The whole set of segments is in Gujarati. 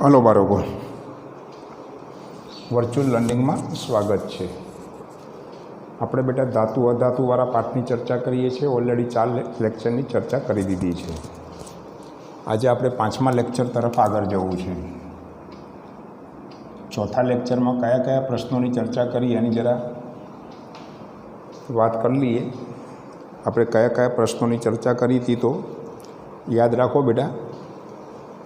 હલો બાળકો, વર્ચ્યુઅલ લર્નિંગમાં સ્વાગત છે. આપણે બેટા ધાતુ અધાતુવાળા પાઠની ચર્ચા કરીએ છીએ. ઓલરેડી 4 લેક્ચરની ચર્ચા કરી દીધી છે. આજે આપણે 5મા લેક્ચર તરફ આગળ જવું છે. ચોથા લેક્ચરમાં કયા કયા પ્રશ્નોની ચર્ચા કરી એની જરા વાત કરી લઈએ. આપણે કયા કયા પ્રશ્નોની ચર્ચા કરી હતી તો યાદ રાખો બેટા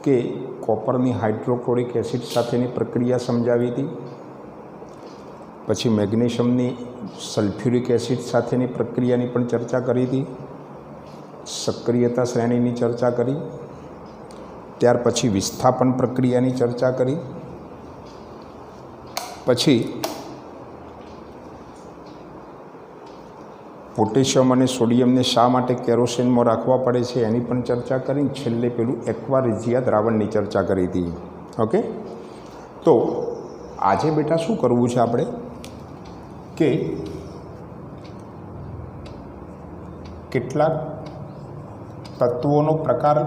કે કોપરની હાઇડ્રોક્લોરિક એસિડ સાથેની પ્રક્રિયા સમજાવી હતી. પછી મેગ્નેશિયમની સલ્ફ્યુરિક એસિડ સાથેની પ્રક્રિયાની પણ ચર્ચા કરી હતી. સક્રિયતા શ્રેણીની ચર્ચા કરી. ત્યાર પછી વિસ્થાપન પ્રક્રિયાની ચર્ચા કરી. પછી પોટેશિયમ અને સોડિયમને શા માટે કેરોસીનમાં રાખવા પડે છે એની પણ ચર્ચા કરી. છેલ્લે પેલું એક્વારેઝિયા દ્રાવણની ચર્ચા કરી હતી. ઓકે, તો આજે બેટા શું કરવું છે આપણે કે કેટલાક તત્વોનો પ્રકાર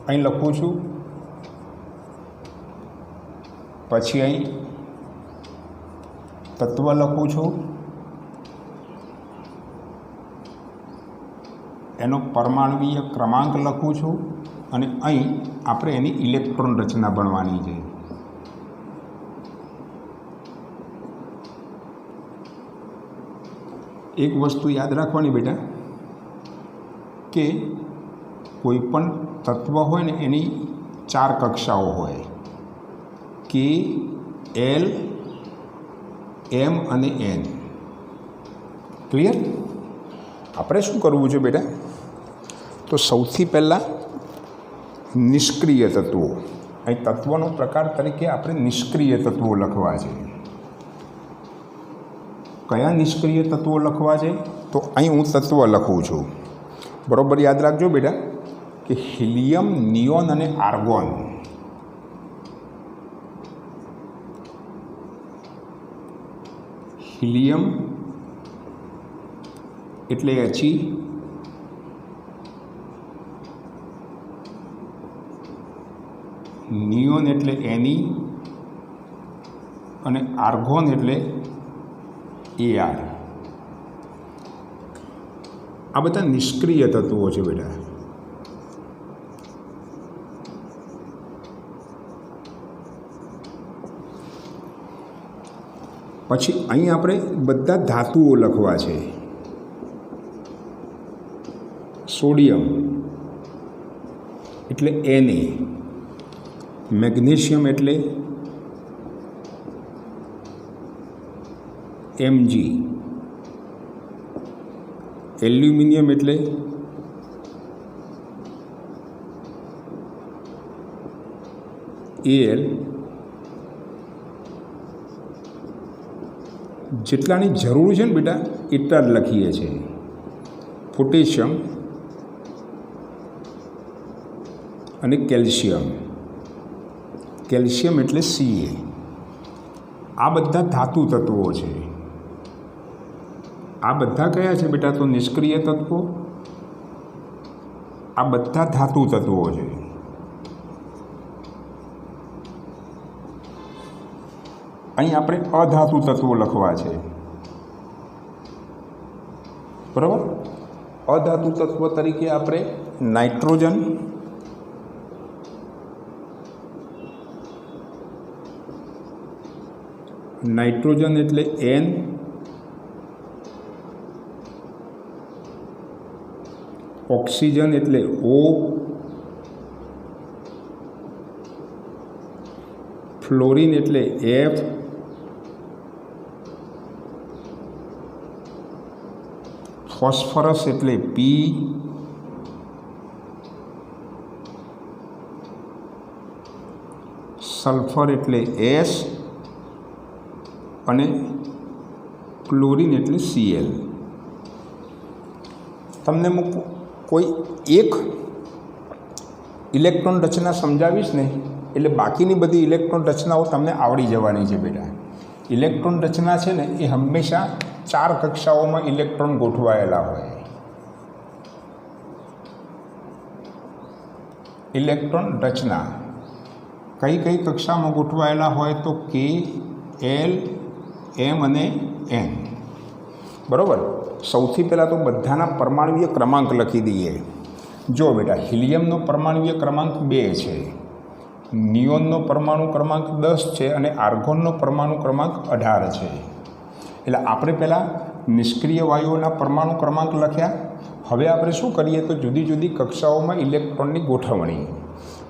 અહીં લખું છું, પછી અહીં તત્વ લખું છું, એનો પરમાણુવીય ક્રમાંક લખું છું અને અહીં આપણે એની ઇલેક્ટ્રોન રચના ભણવાની છે. એક વસ્તુ યાદ રાખવાની બેટા કે કોઈ પણ તત્વ હોય ને એની 4 કક્ષાઓ હોય, કે એલ, એમ અને એન. ક્લિયર? આપણે શું કરવું છે બેટા? તો સૌથી પહેલાં નિષ્ક્રિય તત્વો. અહીં તત્વનો પ્રકાર તરીકે આપણે નિષ્ક્રિય તત્વો લખવા છે. કયા નિષ્ક્રિય તત્વો લખવા છે? તો અહીં હું તત્વ લખું છું. બરાબર યાદ રાખજો બેટા કે હિલિયમ, નિયોન અને આર્ગોન. હિલિયમ એટલે He, નિયોન એટલે Ne અને આર્ગોન એટલે Ar. આ બધા નિષ્ક્રિય તત્વો છે બેટા. પછી અહીં આપણે બધા ધાતુઓ લખવા છે. સોડિયમ એટલે Na, મેગ્નેશિયમ એટલે Mg, એલ્યુમિનિયમ એટલે Al. જેટલાની જરૂર છે ને બેટા એટલા જ લખીએ છીએ. પોટેશિયમ અને કેલ્શિયમ. કેલ્શિયમ એટલે Ca. આ બધા ધાતુ તત્વો છે. આ બધા કયા છે બેટા? તો નિષ્ક્રિય તત્વો. આ બધા ધાતુ તત્વો છે. અહીં આપણે અધાતુ તત્વો લખવા છે. બરાબર? અધાતુ તત્વ તરીકે આપણે નાઇટ્રોજન, નાઇટ્રોજન એટલે N, ઓક્સિજન એટલે O, ફ્લોરિન એટલે F, ફોસ્ફરસ એટલે P, સલ્ફર એટલે S અને ક્લોરિન એટલે Cl. તમને હું કોઈ એક ઇલેક્ટ્રોન રચના સમજાવીશ ને એટલે બાકીની બધી ઇલેક્ટ્રોન રચનાઓ તમને આવડી જવાની છે બેટા. ઇલેક્ટ્રોન રચના છે ને એ હંમેશા 4 કક્ષાઓમાં ઇલેક્ટ્રોન ગોઠવાયેલા હોય. ઇલેક્ટ્રોન રચના કઈ કઈ કક્ષામાં ગોઠવાયેલા હોય તો કે, એલ, એમ અને એન. બરાબર. સૌથી પહેલાં તો બધાના પરમાણુય ક્રમાંક લખી દઈએ. જો બેટા, હિલિયમનો પરમાણુય ક્રમાંક 2 છે, નિયોનનો પરમાણુ ક્રમાંક 10 છે અને આર્ગોનનો પરમાણુ ક્રમાંક 18 છે. એટલે આપણે પહેલાં નિષ્ક્રિય વાયુઓના પરમાણુ ક્રમાંક લખ્યા. હવે આપણે શું કરીએ તો જુદી જુદી કક્ષાઓમાં ઇલેક્ટ્રોનની ગોઠવણી.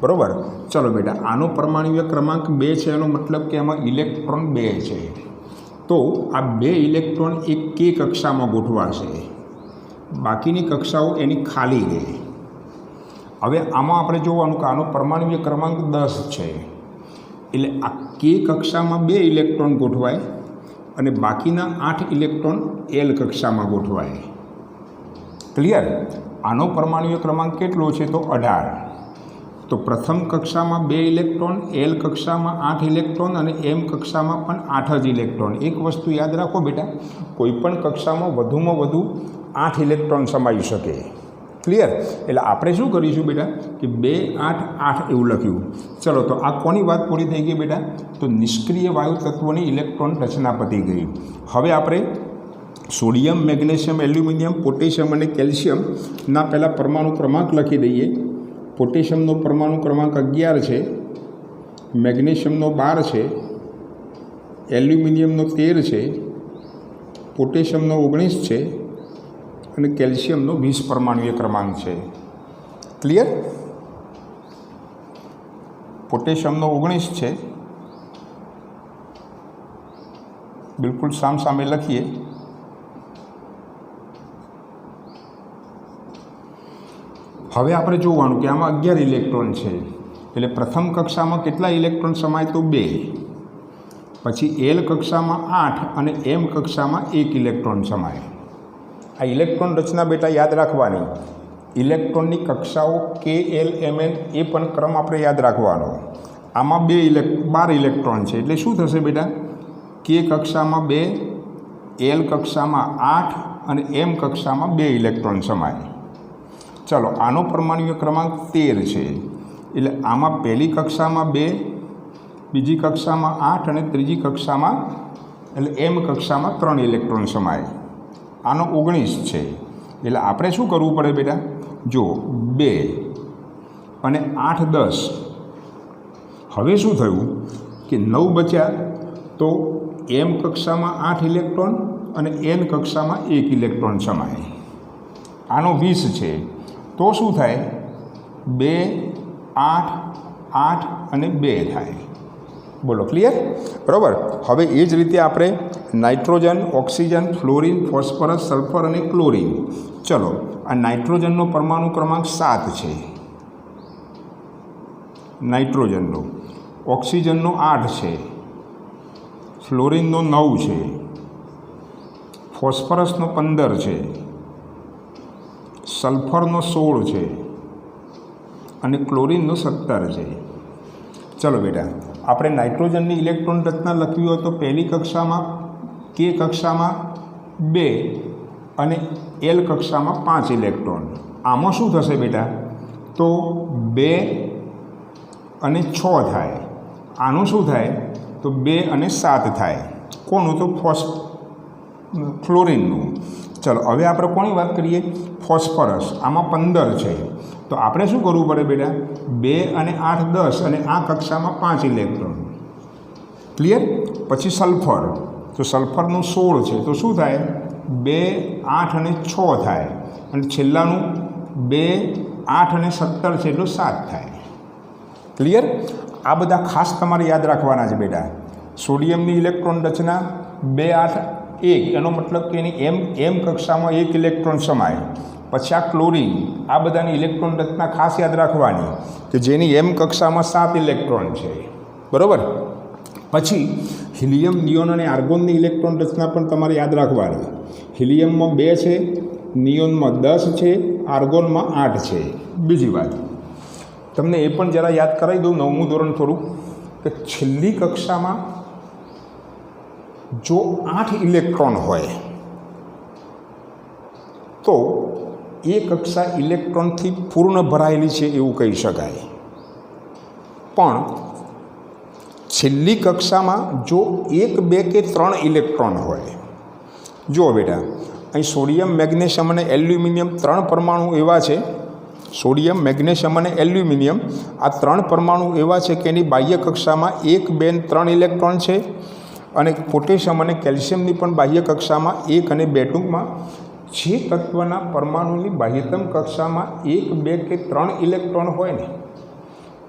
બરાબર. ચલો બેટા, આનો પરમાણુય ક્રમાંક 2 છે, એનો મતલબ કે એમાં ઇલેક્ટ્રોન 2 છે. તો આ 2 ઇલેક્ટ્રોન એક કે કક્ષામાં ગોઠવાશે, બાકીની કક્ષાઓ એની ખાલી રહે. હવે આમાં આપણે જોવાનું કે આનો પરમાણુય ક્રમાંક 10 છે, એટલે આ કે કક્ષામાં 2 ઇલેક્ટ્રોન ગોઠવાય અને બાકીના 8 ઇલેક્ટ્રોન એલ કક્ષામાં ગોઠવાય. ક્લિયર? આનો પરમાણુય ક્રમાંક કેટલો છે તો 18. તો પ્રથમ કક્ષામાં 2 ઇલેક્ટ્રોન, એલ કક્ષામાં 8 ઇલેક્ટ્રોન અને એમ કક્ષામાં પણ 8 જ ઇલેક્ટ્રોન. એક વસ્તુ યાદ રાખો બેટા, કોઈપણ કક્ષામાં વધુમાં વધુ 8 ઇલેક્ટ્રોન સમાઈ શકે. ક્લિયર? એટલે આપણે શું કરીશું બેટા કે 2, 8, 8 એવું લખ્યું. ચલો, તો આ કોની વાત પૂરી થઈ ગઈ બેટા? તો નિષ્ક્રિય વાયુ તત્વોની ઇલેક્ટ્રોન રચના પતી ગઈ. હવે આપણે સોડિયમ, મેગ્નેશિયમ, એલ્યુમિનિયમ, પોટેશિયમ અને કેલ્શિયમના પહેલાં પરમાણુ ક્રમાંક લખી દઈએ. પોટેશિયમનો પરમાણુ ક્રમાંક 11 છે, મેગ્નેશિયમનો 12 છે, એલ્યુમિનિયમનો 13 છે, પોટેશિયમનો 19 છે અને કેલ્શિયમનો 20 પરમાણુય ક્રમાંક છે. ક્લિયર? પોટેશિયમનો 19 છે, બિલકુલ સામે લખીએ. હવે આપણે જોવાનું કે આમાં 11 ઇલેક્ટ્રોન છે, એટલે પ્રથમ કક્ષામાં કેટલા ઇલેક્ટ્રોન સમાય તો 2, પછી એલ કક્ષામાં 8 અને એમ કક્ષામાં 1 ઇલેક્ટ્રોન સમાય. આ ઇલેક્ટ્રોન રચના બેટા યાદ રાખવાની. ઇલેક્ટ્રોનની કક્ષાઓ કે, એલ, એમ, એન એ પણ ક્રમ આપણે યાદ રાખવાનો. આમાં 12 ઇલેક્ટ્રોન છે, એટલે શું થશે બેટા? કે કક્ષામાં 2, એલ કક્ષામાં 8 અને એમ કક્ષામાં 2 ઇલેક્ટ્રોન સમાય. ચલો, આનો પરમાણુય ક્રમાંક 13 છે, એટલે આમાં પહેલી કક્ષામાં 2, બીજી કક્ષામાં 8 અને ત્રીજી કક્ષામાં એટલે એમ કક્ષામાં 3 ઇલેક્ટ્રોન સમાય. આનો 19 છે, એટલે આપણે શું કરવું પડે બેટા? જો 2 અને 8, 10. હવે શું થયું કે 9 બચ્યા, તો એમ કક્ષામાં 8 ઇલેક્ટ્રોન અને એન કક્ષામાં 1 ઇલેક્ટ્રોન સમાય. આનો 20 છે, તો શું થાય? 2, 8, 8 અને 2 થાય. બોલો, ક્લિયર? બરાબર. હવે એ જ રીતે આપણે nitrogen, oxygen, fluorine, phosphorus, sulphur અને ક્લોરિન. ચલો, આ નાઇટ્રોજનનો પરમાણુ ક્રમાંક 7 છે, નાઇટ્રોજનનો. ઓક્સિજનનો 8 છે, ફ્લોરિનનો 9 છે, ફોસ્ફરસનો 15 છે, સલ્ફરનો 16 છે અને ક્લોરિનનો 17 છે. ચલો બેટા, આપણે નાઇટ્રોજનની ઇલેક્ટ્રોન રચના લખવી હોય તો પહેલી કક્ષામાં કે કક્ષામાં 2 અને એલ કક્ષામાં 5 ઇલેક્ટ્રોન. આમાં શું થશે બેટા? તો 2 અને 6 થાય. આનું શું થાય? તો 2 અને 7 થાય. કોનું? તો ફ્લોરિનનું. ચલો, હવે આપણે કોની વાત કરીએ? ફોસ્ફરસ. આમાં 15 છે, તો આપણે શું કરવું પડે બેટા? 2 અને 8, 10 અને આ કક્ષામાં 5 ઇલેક્ટ્રોન. ક્લિયર? પછી સલ્ફર. તો સલ્ફરનું 16 છે, તો શું થાય? 2, 8 અને 6 થાય અને છેલ્લાનું 2, 8 અને 17 છે, એટલું 7 થાય. ક્લિયર? આ બધા ખાસ તમારે યાદ રાખવાના છે બેટા. સોડિયમની ઇલેક્ટ્રોન રચના 2, 8, 1, એનો મતલબ કે એની એમ કક્ષામાં 1 ઇલેક્ટ્રોન સમાય. પછી આ ક્લોરિન, આ બધાની ઇલેક્ટ્રોન રચના ખાસ યાદ રાખવાની કે જેની એમ કક્ષામાં 7 ઇલેક્ટ્રોન છે. બરાબર. પછી હિલિયમ, નિયોન અને આર્ગોનની ઇલેક્ટ્રોન રચના પણ તમારે યાદ રાખવાની. હિલિયમમાં 2 છે, નિયોનમાં 10 છે, આર્ગોનમાં 8 છે. બીજી વાત તમને એ પણ જરા યાદ કરાવી દઉં, 9મું ધોરણ થોડું, કે છેલ્લી કક્ષામાં જો 8 ઇલેક્ટ્રોન હોય તો એ કક્ષા ઇલેક્ટ્રોનથી પૂર્ણ ભરાયેલી છે એવું કહી શકાય. પણ છેલ્લી કક્ષામાં જો 1, 2 કે 3 ઇલેક્ટ્રોન હોય, જુઓ બેટા, અહીં સોડિયમ, મેગ્નેશિયમ અને એલ્યુમિનિયમ 3 પરમાણુ એવા છે. સોડિયમ, મેગ્નેશિયમ અને એલ્યુમિનિયમ આ 3 પરમાણુ એવા છે કે એની બાહ્ય કક્ષામાં 1, 2 અને 3 ઇલેક્ટ્રોન છે. અને પોટેશિયમ અને કેલ્શિયમની પણ બાહ્ય કક્ષામાં 1 અને 2. ટૂંકમાં જે તત્વના પરમાણુની બાહ્યતમ કક્ષામાં 1, 2 કે 3 ઇલેક્ટ્રોન હોય ને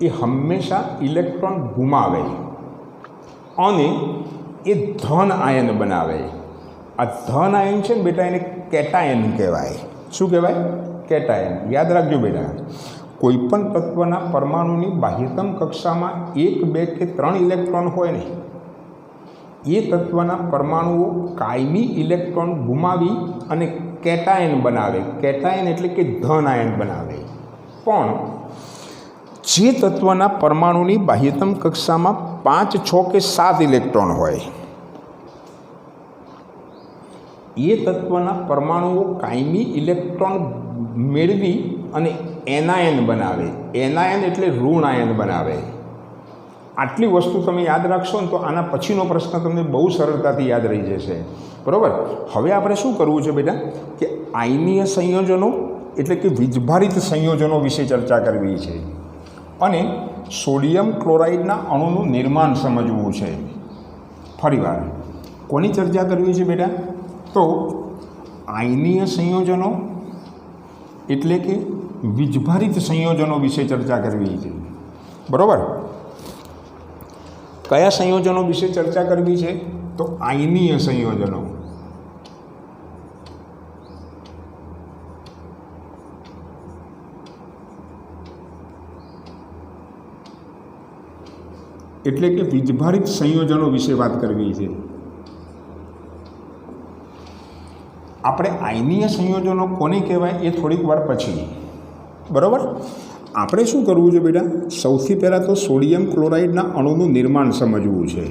એ હંમેશા ઇલેક્ટ્રોન ગુમાવે અને એ ધન આયન બનાવે. આ ધન આયન છે ને બેટા, એને કેટાયન કહેવાય. શું કહેવાય? કેટાયન. યાદ રાખજો બેટા, કોઈપણ તત્વના પરમાણુની બાહ્યતમ કક્ષામાં 1, 2 કે 3 ઇલેક્ટ્રોન હોય ને એ તત્વના પરમાણુઓ કાયમી ઇલેક્ટ્રોન ગુમાવી અને કેટાયન બનાવે. કેટાયન એટલે કે ધન આયન બનાવે. પણ જે તત્વના પરમાણુની બાહ્યતમ કક્ષામાં 5, 6 કે 7 ઇલેક્ટ્રોન હોય એ તત્વના પરમાણુઓ કાયમી ઇલેક્ટ્રોન મેળવી અને એનાયન બનાવે. એનાયન એટલે ઋણ આયન બનાવે. આટલી વસ્તુ તમે યાદ રાખશો ને તો આના પછીનો પ્રશ્ન તમને બહુ સરળતાથી યાદ રહી જશે. બરાબર. હવે આપણે શું કરવું છે બેટા કે આયનીય સંયોજનો એટલે કે વીજભારિત સંયોજનો વિશે ચર્ચા કરવી છે અને સોડિયમ ક્લોરાઇડના અણુનું નિર્માણ સમજવું છે. ફરીવાર કોની ચર્ચા કરવી છે બેટા? તો આયનીય સંયોજનો એટલે કે વીજભારિત સંયોજનો વિશે ચર્ચા કરવી છે. બરાબર. કયા સંયોજનો વિશે ચર્ચા કરવી છે? તો આયનીય સંયોજનો. એટલે કે વીજભારિત સંયોજનો વિશે વાત કરવી છે. આપણે આયનીય સંયોજનો કોને કહેવાય એ થોડીક વાર પછી. બરાબર. આપણે શું કરવું છે બેટા? સૌથી પહેલાં તો સોડિયમ ક્લોરાઇડના અણુનું નિર્માણ સમજવું છે.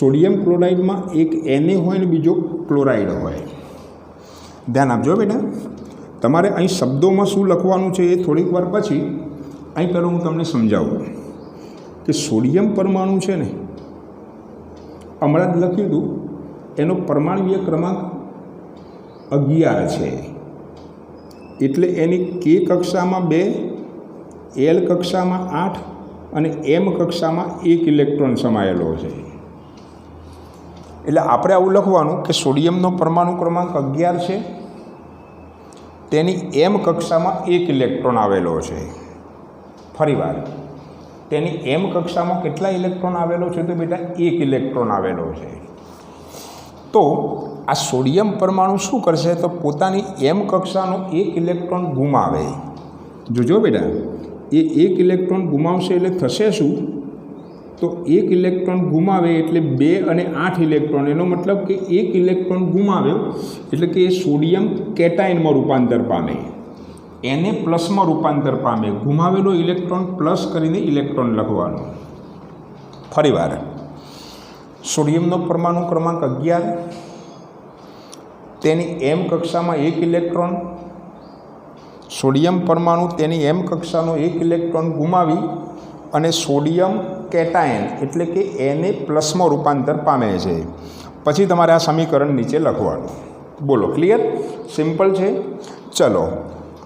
સોડિયમ ક્લોરાઇડમાં એક Na હોય ને બીજો ક્લોરાઇડ હોય. ધ્યાન આપજો બેટા. તમારે અહીં શબ્દોમાં શું લખવાનું છે એ થોડીક વાર પછી. અહીં પહેલાં હું તમને સમજાવું કે સોડિયમ પરમાણુ છે ને, હમણાં જ લખ્યું હતું, એનો પરમાણુય ક્રમાંક 11 છે. એટલે એની K કક્ષામાં 2, L કક્ષામાં 8 અને M કક્ષામાં 1 ઇલેક્ટ્રોન સમાયેલો છે. એટલે આપણે આવું લખવાનું કે સોડિયમનો પરમાણુ ક્રમાંક 11 છે, તેની M કક્ષામાં 1 ઇલેક્ટ્રોન આવેલો છે. ફરીવાર તેની M કક્ષામાં કેટલા ઇલેક્ટ્રોન આવેલો છે? તો બેટા 1 ઇલેક્ટ્રોન આવેલો છે. તો આ સોડિયમ પરમાણુ શું કરશે? તો પોતાની M કક્ષાનો 1 ઇલેક્ટ્રોન ગુમાવે. જોજો બેટા, એ 1 ઇલેક્ટ્રોન ગુમાવશે એટલે થશે શું? તો 1 ઇલેક્ટ્રોન ગુમાવે એટલે 2 અને 8 ઇલેક્ટ્રોન. એનો મતલબ કે 1 ઇલેક્ટ્રોન ગુમાવ્યો એટલે કે એ સોડિયમ કેટાયનમાં રૂપાંતર પામે, એને પ્લસમાં રૂપાંતર પામે. ગુમાવેલો ઇલેક્ટ્રોન પ્લસ કરીને ઇલેક્ટ્રોન લખવાનો. ફરીવાર સોડિયમનો પરમાણુ ક્રમાંક 11, તેની M કક્ષામાં 1 ઇલેક્ટ્રોન. સોડિયમ પરમાણુ તેની M કક્ષાનો 1 ઇલેક્ટ્રોન ગુમાવી અને સોડિયમ કેટાયન એટલે કે એને પ્લસમાં રૂપાંતર પામે છે. પછી તમારે આ સમીકરણ નીચે લખવાનું. બોલો, ક્લિયર? સિમ્પલ છે. ચલો,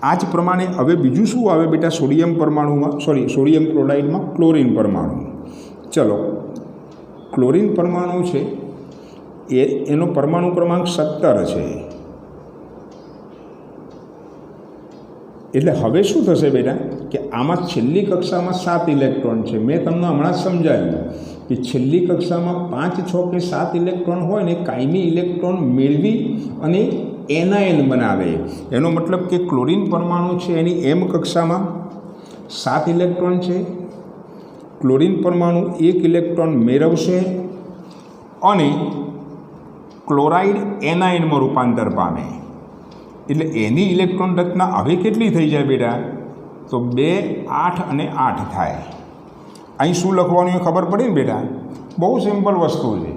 આ જ પ્રમાણે હવે બીજું શું આવે બેટા સોડિયમ પરમાણુમાં? સોડિયમ ક્લોરાઇડમાં ક્લોરીન પરમાણુ. ચલો, ક્લોરીન પરમાણુ છે એનો પરમાણુ ક્રમાંક 17 છે. એટલે હવે શું થશે બેટા કે આમાં છેલ્લી કક્ષામાં 7 ઇલેક્ટ્રોન છે. મેં તમને હમણાં જ સમજાવ્યું કે છેલ્લી કક્ષામાં 5, 6 કે 7 ઇલેક્ટ્રોન હોય ને કાયમી ઇલેક્ટ્રોન મેળવી અને એનાયન બનાવે. એનો મતલબ કે ક્લોરીન પરમાણુ છે એની M કક્ષામાં 7 ઇલેક્ટ્રોન છે. ક્લોરીન પરમાણુ 1 ઇલેક્ટ્રોન મેળવશે અને ક્લોરાઇડ એનાયનમાં રૂપાંતર પામે. એટલે એની ઇલેક્ટ્રોન રચના હવે કેટલી થઈ જાય બેટા? તો 2, 8 અને 8 થાય. અહીં શું લખવાનું એ ખબર પડી ને બેટા? બહુ સિમ્પલ વસ્તુ છે.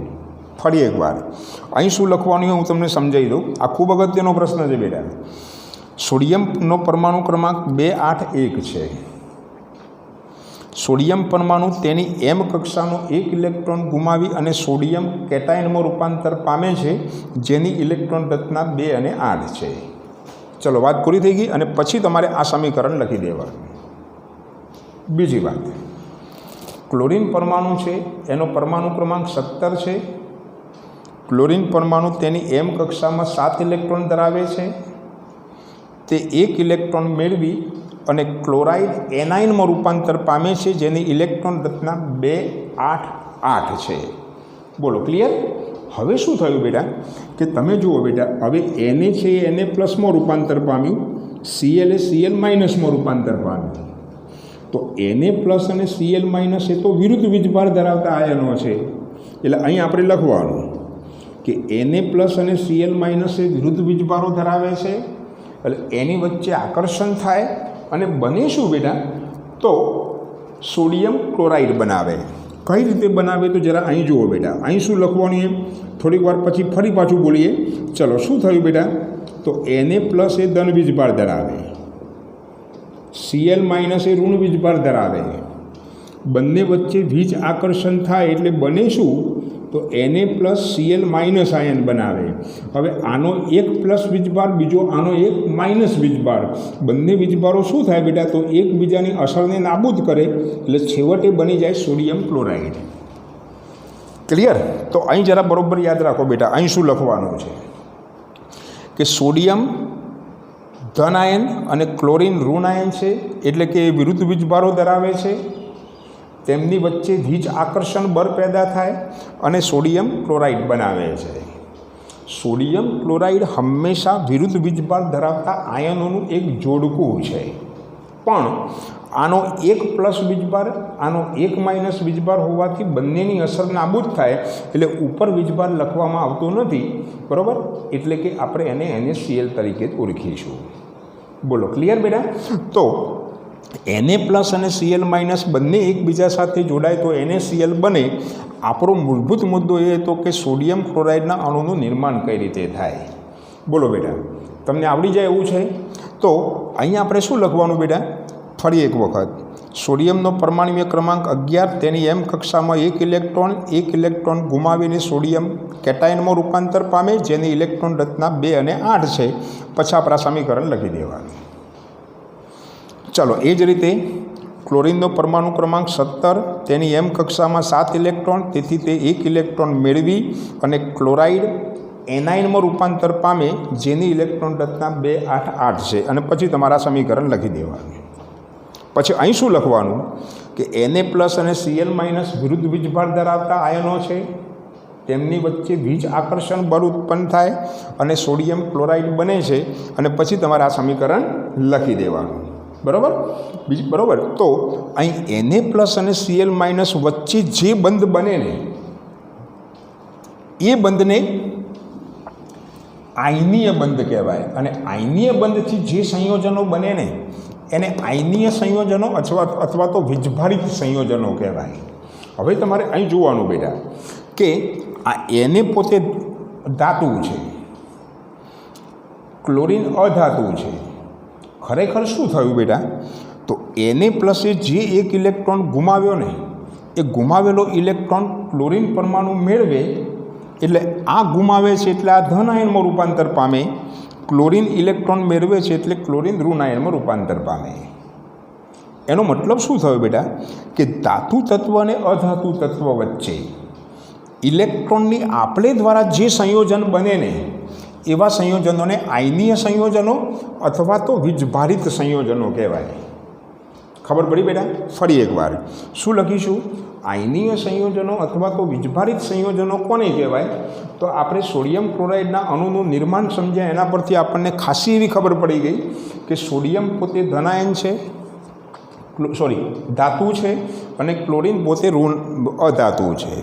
ફરી એકવાર અહીં શું લખવાનું હું તમને સમજાવી દઉં. આ ખૂબ અગત્યનો પ્રશ્ન છે બેટા. સોડિયમનો પરમાણુ ક્રમાંક 281 છે. સોડિયમ પરમાણુ તેની એમ કક્ષાનો એક ઇલેક્ટ્રોન ગુમાવી અને સોડિયમ કેટાયનમાં રૂપાંતર પામે છે, જેની ઇલેક્ટ્રોન રચના 2 અને 8 છે. ચલો, વાત પૂરી થઈ ગઈ. અને પછી તમારે આ સમીકરણ લખી દેવાનું. બીજી વાત, ક્લોરીન પરમાણુ છે, એનો પરમાણુ ક્રમાંક 17 છે. ક્લોરીન પરમાણુ તેની એમ કક્ષામાં 7 ઇલેક્ટ્રોન ધરાવે છે. તે એક ઇલેક્ટ્રોન મેળવી અને ક્લોરાઇડ એનાઇનમાં રૂપાંતર પામે છે, જેની ઇલેક્ટ્રોન રચના 2, 8, 8 છે. બોલો, ક્લિયર? હવે શું થયું બેટા કે તમે જુઓ બેટા, હવે એને છે એને પ્લસમાં રૂપાંતર પામ્યું, Cl એ Cl માઇનસમાં રૂપાંતર પામ્યું. તો એને પ્લસ અને Cl માઇનસ એ તો વિરુદ્ધ વીજભાર ધરાવતા આયનો છે. એટલે અહીં આપણે લખવાનું કે એને પ્લસ અને Cl માઇનસ એ વિરુદ્ધ વીજભારો ધરાવે છે. એટલે એની વચ્ચે આકર્ષણ થાય અને બને શું બેટા? તો સોડિયમ ક્લોરાઇડ બનાવે. કઈ રીતે બનાવે તો જરા અહીં જુઓ બેટા. અહીં શું લખવાનું એમ થોડીક વાર પછી ફરી પાછું બોલીએ. ચલો, શું થયું બેટા? તો એને પ્લસ એ ધન વીજભાર ધરાવે, Cl માઇનસ એ ઋણ વીજભાર ધરાવે. બંને વચ્ચે વીજ આકર્ષણ થાય એટલે બને શું? તો એને પ્લસ Cl માઇનસ આયન બનાવે. હવે આનો એક પ્લસ વીજભાર, બીજો આનો એક માઇનસ વીજભાર. બંને વીજભારો શું થાય બેટા? તો એકબીજાની અસરને નાબૂદ કરે એટલે છેવટે બની જાય સોડિયમ ક્લોરાઇડ. ક્લિયર? તો અહીં જરા બરોબર યાદ રાખો બેટા. અહીં શું લખવાનું છે કે સોડિયમ ધન આયન અને ક્લોરીન ઋણ આયન છે, એટલે કે વિરુદ્ધ વીજભારો ધરાવે છે. તેમની વચ્ચે વીજ આકર્ષણ બળ પેદા થાય અને સોડિયમ ક્લોરાઇડ બનાવે છે. સોડિયમ ક્લોરાઇડ હંમેશા વિરુદ્ધ વીજભાર ધરાવતા આયનોનું એક જોડકું છે. પણ આનો એક પ્લસ વીજભાર, આનો એક માઇનસ વીજભાર હોવાથી બંનેની અસર નાબૂદ થાય એટલે ઉપર વીજભાર લખવામાં આવતો નથી. બરાબર? એટલે કે આપણે એને NaCl તરીકે જ ઓળખીશું. બોલો, ક્લિયર બેટા? તો Na પ્લસ અને Cl માઇનસ બંને એકબીજા સાથે જોડાય તો NaCl બને. આપણો મૂળભૂત મુદ્દો એ હતો કે સોડિયમ ક્લોરાઇડના અણુનું નિર્માણ કઈ રીતે થાય. બોલો બેટા, તમને આવડી જાય એવું છે? તો અહીંયા આપણે શું લખવાનું બેટા? ફરી એક વખત, સોડિયમનો પરમાણુય ક્રમાંક 11, તેની એમ કક્ષામાં એક ઇલેક્ટ્રોન ગુમાવીને સોડિયમ કેટાયનમાં રૂપાંતર પામે, જેની ઇલેક્ટ્રોન રચના 2 અને 8 છે. પછી આપણા સમીકરણ લખી દેવાનું. ચલો, એ જ રીતે ક્લોરીનનો પરમાણુ ક્રમાંક 17, તેની એમ કક્ષામાં 7 ઇલેક્ટ્રોન, તેથી તે એક ઇલેક્ટ્રોન મેળવી અને ક્લોરાઇડ એનાઇનમાં રૂપાંતર પામે, જેની ઇલેક્ટ્રોન રચના 2, 8, 8 છે. અને પછી તમારા સમીકરણ લખી દેવાનું. પછી અહીં શું લખવાનું કે Na પ્લસ અને Cl માઇનસ વિરુદ્ધ વીજભાર ધરાવતા આયનો છે. તેમની વચ્ચે વીજ આકર્ષણ બળ ઉત્પન્ન થાય અને સોડિયમ ક્લોરાઇડ બને છે. અને પછી તમારે આ સમીકરણ લખી દેવાનું. બરાબર? બરાબર. તો અહીં Na પ્લસ અને Cl માઇનસ વચ્ચે જે બંધ બને ને એ બંધને આયનીય બંધ કહેવાય. અને આયનીય બંધથી જે સંયોજનો બને ને એને આયનીય સંયોજનો અથવા તો વીજભારિત સંયોજનો કહેવાય. હવે તમારે અહીં જોવાનું બેટા કે આ Na પોતે ધાતુ છે, ક્લોરીન અધાતુ છે. ખરેખર શું થયું બેટા? તો Na પ્લસ એ જે એક ઇલેક્ટ્રોન ગુમાવ્યો ને એ ગુમાવેલો ઇલેક્ટ્રોન ક્લોરીન પરમાણુ મેળવે એટલે આ ગુમાવે છે એટલે આ ધન આયનમાં રૂપાંતર પામે. ક્લોરીન ઇલેક્ટ્રોન મેળવે છે એટલે ક્લોરીન ઋણ આયનમાં રૂપાંતર પામે. એનો મતલબ શું થયો બેટા કે ધાતુ તત્વ અને અધાતુ તત્વ વચ્ચે ઇલેક્ટ્રોનની આપલે દ્વારા જે સંયોજન બને ને એવા સંયોજનોને આયનીય સંયોજનો અથવા તો વીજભારિત સંયોજનો કહેવાય. ખબર પડી બેટા? ફરી એકવાર શું લખીશું? આયનીય સંયોજનો અથવા તો વીજભારિત સંયોજનો કોને કહેવાય? તો આપણે સોડિયમ ક્લોરાઇડના અણુનું નિર્માણ સમજ્યા એના પરથી આપણને ખાસી એવી ખબર પડી ગઈ કે સોડિયમ પોતે ધનાયન છે, ધાતુ છે, અને ક્લોરીન પોતે અધાતુ છે.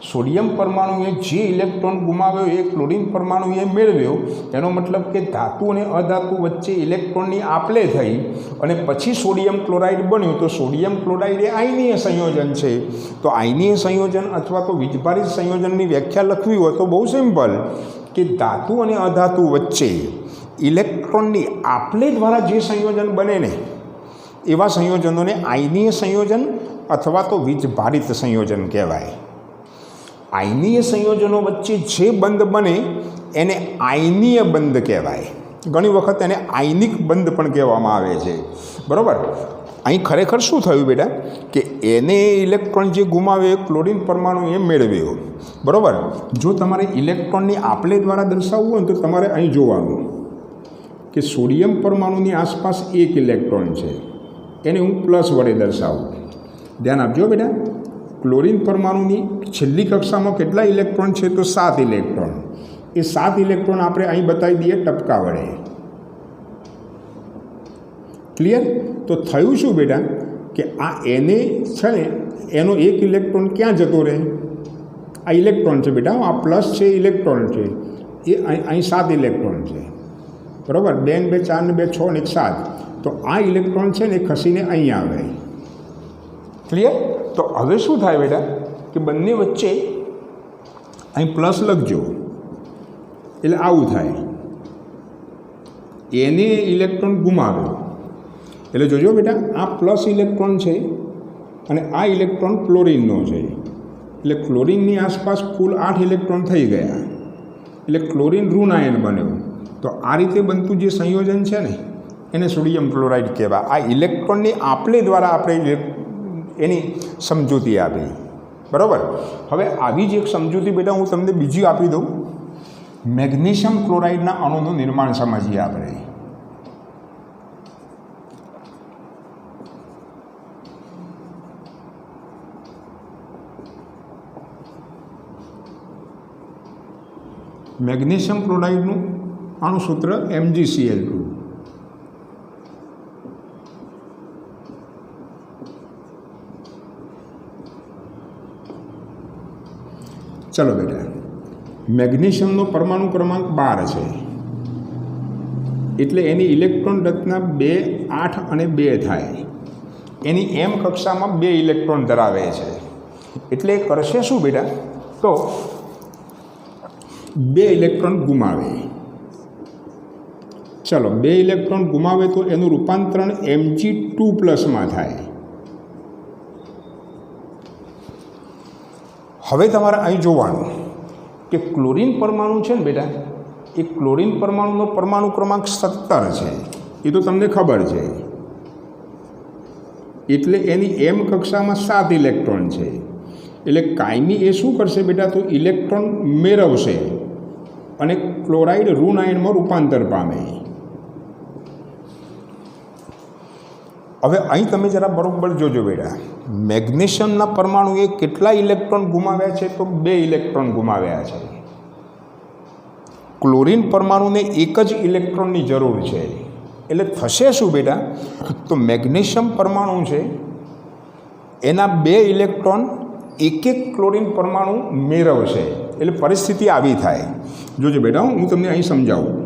સોડિયમ પરમાણુએ જે ઇલેક્ટ્રોન ગુમાવ્યો એ ક્લોરીન પરમાણુએ મેળવ્યો. એનો મતલબ કે ધાતુ અને અધાતુ વચ્ચે ઇલેક્ટ્રોનની આપલે થઈ અને પછી સોડિયમ ક્લોરાઇડ બન્યું. તો સોડિયમ ક્લોરાઇડ એ આયનીય સંયોજન છે. તો આયનીય સંયોજન અથવા તો વીજભારિત સંયોજનની વ્યાખ્યા લખવી હોય તો બહુ સિમ્પલ, કે ધાતુ અને અધાતુ વચ્ચે ઇલેક્ટ્રોનની આપલે દ્વારા જે સંયોજન બને ને એવા સંયોજનોને આયનીય સંયોજન અથવા તો વીજભારિત સંયોજન કહેવાય. આયનીય સંયોજનો વચ્ચે જે બંધ બને એને આયનીય બંધ કહેવાય. ઘણી વખત એને આયનિક બંધ પણ કહેવામાં આવે છે. બરાબર. અહીં ખરેખર શું થયું બેટા, કે એને ઇલેક્ટ્રોન જે ગુમાવ્યો એ ક્લોરીન પરમાણુ એ મેળવ્યો. બરાબર. જો તમારે ઇલેક્ટ્રોનની આપલે દ્વારા દર્શાવવું હોય તો તમારે અહીં જોવાનું કે સોડિયમ પરમાણુની આસપાસ એક ઇલેક્ટ્રોન છે, એને હું પ્લસ વડે દર્શાવું. ધ્યાન આપજો બેટા. ક્લોરીન પરમાણુની છેલ્લી કક્ષામાં કેટલા ઇલેક્ટ્રોન છે? તો 7 ઇલેક્ટ્રોન. એ 7 ઇલેક્ટ્રોન આપણે અહીં બતાવી દઈએ ટપકા વડે. ક્લિયર? તો થયું શું બેટા, કે આ એને છે ને એનો એક ઇલેક્ટ્રોન ક્યાં જતો રહે? આ ઇલેક્ટ્રોન છે બેટા, આ પ્લસ છે ઇલેક્ટ્રોન છે, એ અહીં 7 ઇલેક્ટ્રોન છે. બરાબર. 2 ને 2 4 ને 2 6 ને 1 7. તો આ ઇલેક્ટ્રોન છે ને ખસીને અહીં આવે. ક્લિયર? તો હવે શું થાય બેટા, કે બંને વચ્ચે અહીં પ્લસ લખજો એટલે આવું થાય. એને ઇલેક્ટ્રોન ગુમાવ્યો એટલે જોજો બેટા, આ પ્લસ ઇલેક્ટ્રોન છે અને આ ઇલેક્ટ્રોન ક્લોરીનનો છે. એટલે ક્લોરીનની આસપાસ કુલ 8 ઇલેક્ટ્રોન થઈ ગયા. એટલે ક્લોરીન ઋણ આયન બન્યો. તો આ રીતે બનતું જે સંયોજન છે ને એને સોડિયમ ક્લોરાઇડ કહેવાય. આ ઇલેક્ટ્રોનની આપલે દ્વારા આપણે એની સમજૂતી આપી. બરાબર. હવે આવી જ એક સમજૂતી બેટા હું તમને બીજી આપી દઉં. મેગ્નેશિયમ ક્લોરાઇડના અણુનું નિર્માણ સમજીએ આપણે. મેગ્નેશિયમ ક્લોરાઇડનું અણુસૂત્ર MgCl2. ચલો બેટા, મેગ્નેશિયમનો પરમાણુ ક્રમાંક 12 છે. એટલે એની ઇલેક્ટ્રોન રચના 2 8 અને 2 થાય. એની M કક્ષામાં 2 ઇલેક્ટ્રોન ધરાવે છે. એટલે કરશે શું બેટા, તો 2 ઇલેક્ટ્રોન ગુમાવે. ચલો, 2 ઇલેક્ટ્રોન ગુમાવે તો એનું રૂપાંતરણ Mg2+ માં થાય. હવે તમારે અહીં જોવાનું કે ક્લોરીન પરમાણુ છે ને બેટા, એ ક્લોરીન પરમાણુનો પરમાણુ ક્રમાંક 17 છે. એ તો તમને ખબર છે. એટલે એની M કક્ષામાં 7 ઇલેક્ટ્રોન છે. એટલે કાયમી એ શું કરશે બેટા, તો ઇલેક્ટ્રોન મેળવશે અને ક્લોરાઇડ ઋણ આયનમાં રૂપાંતર પામે. હવે અહીં તમે જરા બરોબર જોજો બેટા, મેગ્નેશિયમના પરમાણુએ કેટલા ઇલેક્ટ્રોન ગુમાવ્યા છે? તો 2 ઇલેક્ટ્રોન ગુમાવ્યા છે. ક્લોરીન પરમાણુને એક જ ઇલેક્ટ્રોનની જરૂર છે. એટલે થશે શું બેટા, તો મેગ્નેશિયમ પરમાણુ છે એના 2 ઇલેક્ટ્રોન એક ક્લોરીન પરમાણુ મેળવશે. એટલે પરિસ્થિતિ આવી થાય. જોજો બેટા, હું તમને અહીં સમજાવું.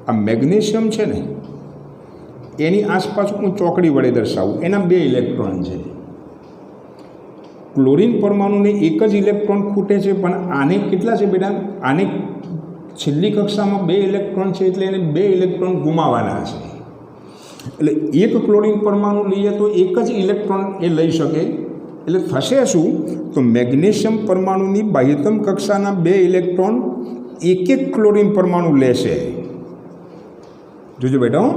આ મેગ્નેશિયમ છે ને એની આસપાસ હું ચોકડી વડે દર્શાવું. એના 2 ઇલેક્ટ્રોન છે. ક્લોરીન પરમાણુને એક જ ઇલેક્ટ્રોન ખૂટે છે, પણ આને કેટલા છે બેટા? આને છેલ્લી કક્ષામાં 2 ઇલેક્ટ્રોન છે એટલે એને 2 ઇલેક્ટ્રોન ગુમાવવાના છે. એટલે એક ક્લોરીન પરમાણુ લઈએ તો એક જ ઇલેક્ટ્રોન એ લઈ શકે. એટલે થશે શું, તો મેગ્નેશિયમ પરમાણુની બાહ્યતમ કક્ષાના 2 ઇલેક્ટ્રોન એક ક્લોરીન પરમાણુ લેશે. જોજો બેટા,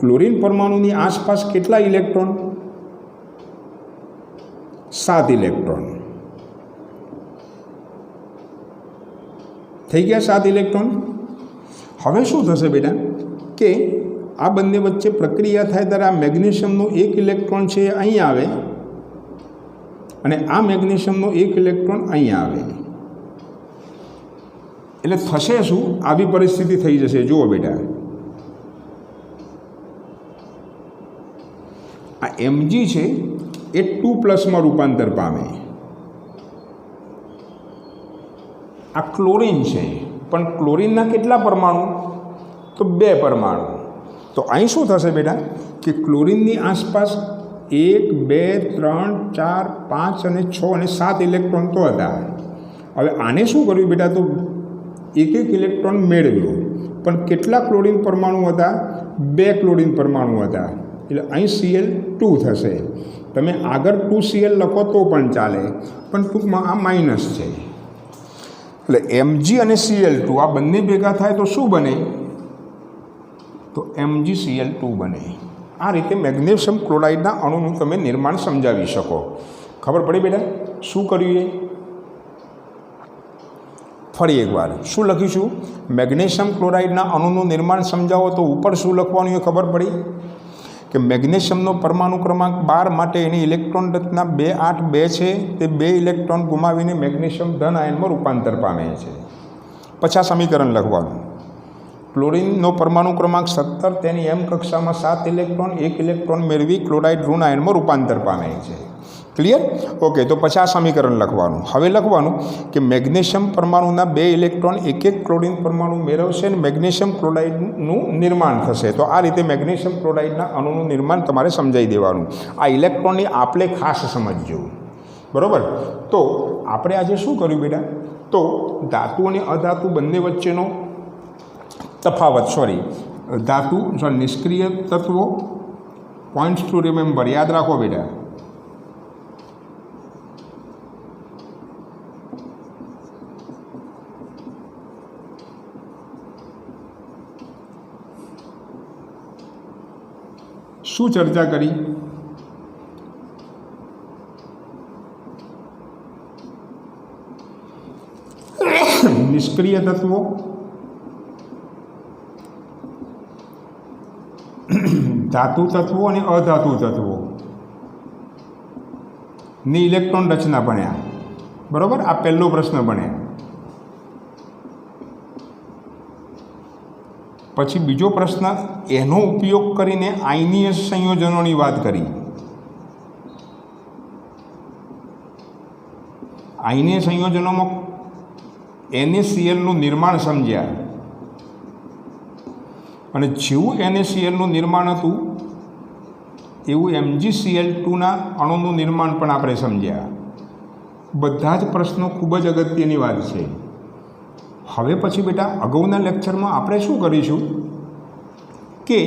ક્લોરીન પરમાણુની આસપાસ કેટલા ઇલેક્ટ્રોન? 7 ઇલેક્ટ્રોન થઈ ગયા. 7 ઇલેક્ટ્રોન. હવે શું થશે બેટા, કે આ બંને વચ્ચે પ્રક્રિયા થાય ત્યારે આ મેગ્નેશિયમનો 1 ઇલેક્ટ્રોન છે અહીં આવે અને આ મેગ્નેશિયમનો 1 ઇલેક્ટ્રોન અહીં આવે. એટલે થશે શું, આવી પરિસ્થિતિ થઈ જશે. જુઓ બેટા, આ Mg છે એ 2+ માં રૂપાંતર પામે. આ ક્લોરીન છે, પણ ક્લોરીનના કેટલા પરમાણુ? તો 2 પરમાણુ. તો અહીં શું થશે બેટા કે ક્લોરીનની આસપાસ 1 2 3 4 5 અને 6 અને 7 ઇલેક્ટ્રોન તો હતા. હવે આને શું કર્યું બેટા? તો એક ઇલેક્ટ્રોન મેળવ્યો, પણ કેટલા ક્લોરીન પરમાણુ હતા? 2 ક્લોરીન પરમાણુ હતા. એટલે અહીં Cl2 થશે. તમે આગળ 2Cl લખો તો પણ ચાલે, પણ ટૂંકમાં આ માઇનસ છે. એટલે Mg અને Cl2 આ બંને ભેગા થાય તો શું બને? તો MgCl2 બને. આ રીતે મેગ્નેશિયમ ક્લોરાઇડના અણુનું તમે નિર્માણ સમજાવી શકો. ખબર પડી બેટા શું કર્યું એ? ફરી એકવાર શું લખીશું? મેગ્નેશિયમ ક્લોરાઇડના અણુનું નિર્માણ સમજાવો તો ઉપર શું લખવાનું એ ખબર પડી કે મેગ્નેશિયમનો પરમાણુ ક્રમાંક 12 માટે એની ઇલેક્ટ્રોન રચના 2 8 2 છે. તે 2 ઇલેક્ટ્રોન ગુમાવીને મેગ્નેશિયમ ધન આયનમાં રૂપાંતર પામે છે. પછી આ સમીકરણ લખવાનું. ક્લોરીનનો પરમાણુ ક્રમાંક 17, તેની M કક્ષામાં 7 ઇલેક્ટ્રોન 1 ઇલેક્ટ્રોન મેળવી ક્લોરાઇડ ઋણ આયનમાં રૂપાંતર પામે છે. ક્લિયર? ઓકે. તો પછી આ સમીકરણ લખવાનું. હવે લખવાનું કે મેગ્નેશિયમ પરમાણુના 2 ઇલેક્ટ્રોન 1 ક્લોરીન પરમાણુ મેળવશે અને મેગ્નેશિયમ ક્લોરાઇડનું નિર્માણ થશે. તો આ રીતે મેગ્નેશિયમ ક્લોરાઇડના અણુનું નિર્માણ તમારે સમજાવી દેવાનું. આ ઇલેક્ટ્રોનની આપણે ખાસ સમજજો. બરાબર? તો આપણે આજે શું કર્યું બેટા? તો ધાતુ અને અધાતુ બંને વચ્ચેનો તફાવત, ધાતુ નિષ્ક્રિય તત્વો, પોઈન્ટ્સ ટુ રિમેમ્બર, યાદ રાખો બેટા. શું ચર્ચા કરી? નિષ્ક્રિય તત્વો, ધાતુ તત્વો અને અધાતુ તત્વો ની ઇલેક્ટ્રોન રચના ભણ્યા. બરાબર? આ પહેલો પ્રશ્ન ભણ્યા. પછી બીજો પ્રશ્ન, એનો ઉપયોગ કરીને આયનીય સંયોજનોની વાત કરી. આયનીય સંયોજનોમાં NaClનું નિર્માણ સમજ્યા, અને જેવું NaClનું નિર્માણ હતું એવું MgCl2ના અણુનું નિર્માણ પણ આપણે સમજ્યા. બધા જ પ્રશ્નો ખૂબ જ અગત્યની વાત છે. હવે પછી બેટા અગાઉના લેક્ચરમાં આપણે શું કરીશું કે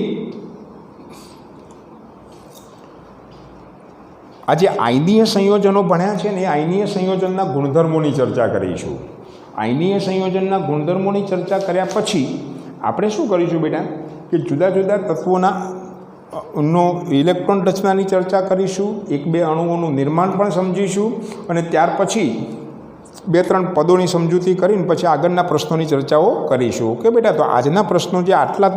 આ જે આયનીય સંયોજનો ભણ્યા છે ને એ આયનીય સંયોજનના ગુણધર્મોની ચર્ચા કરીશું. આયનીય સંયોજનના ગુણધર્મોની ચર્ચા કર્યા પછી આપણે શું કરીશું બેટા કે જુદા જુદા તત્વોના ઇલેક્ટ્રોન રચનાની ચર્ચા કરીશું, 1-2 અણુઓનું નિર્માણ પણ સમજીશું, અને ત્યાર પછી 2-3 પદોની સમજૂતી કરીને પછી આગળના પ્રશ્નોની ચર્ચાઓ કરીશું. ઓકે બેટા? તો આજના પ્રશ્નો જે આટલા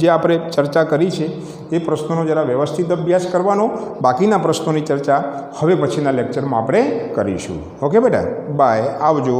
જે આપણે ચર્ચા કરી છે એ પ્રશ્નોનો જરા વ્યવસ્થિત અભ્યાસ કરવાનો. બાકીના પ્રશ્નોની ચર્ચા હવે પછીના લેક્ચરમાં આપણે કરીશું. ઓકે બેટા? બાય, આવજો.